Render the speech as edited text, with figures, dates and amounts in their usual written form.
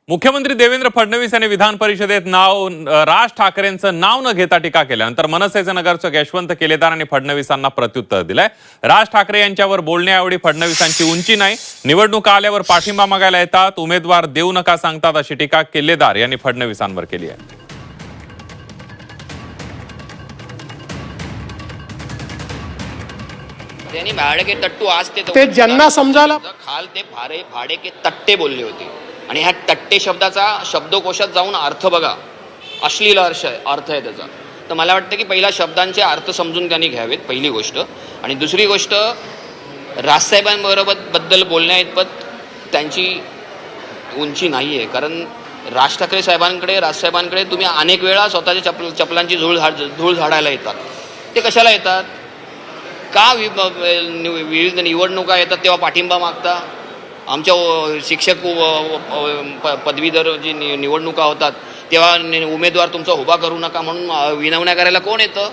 मुख्यमंत्री देवेंद्र फडणवीस यांनी विधान परिषदेत राज ठाकरेंचं नाव न घेता टीका केल्यानंतर मनसेचे नगरसेवक यशवंत केलेदार आणि फडणवीसांना प्रत्युत्तर दिलंय। राज ठाकरे यांच्यावर बोलण्याएवढी फडणवीसांची उंची नाही, निवडणुका आल्यावर पाठिंबा मागायला येतात, उमेदवार देऊ नका सांगतात अशी टीका केलेदार यांनी फडणवीसांवर केली आहे। त्यांनी भाडे के तट्टू आज ते ज्यांना समजायला खाल ते भाडे के तट्टे बोलले होते आणि ह्या तट्टे शब्दाचा शब्दकोशात जाऊन अर्थ बघा, अश्लील अर्थ आहे त्याचा। तर मला वाटतं की पहिला शब्दांचे अर्थ समजून त्यांनी घ्यावेत, पहिली गोष्ट। आणि दुसरी गोष्ट, राजसाहेबांबद्दल बोलण्याइतपत त्यांची उंची नाही आहे, कारण राज ठाकरे राजसाहेबांकडे तुम्ही अनेक वेळा स्वतःच्या चपलांची धूळ झाडायला येतात। ते कशाला येतात? का विविध निवडणुका येतात तेव्हा पाठिंबा मागता? आमच्या शिक्षक पदवीधर जी निवडणुका होतात तेव्हा उमेदवार तुमचा उभा करू नका म्हणून विनवण्या करायला कोण येतं?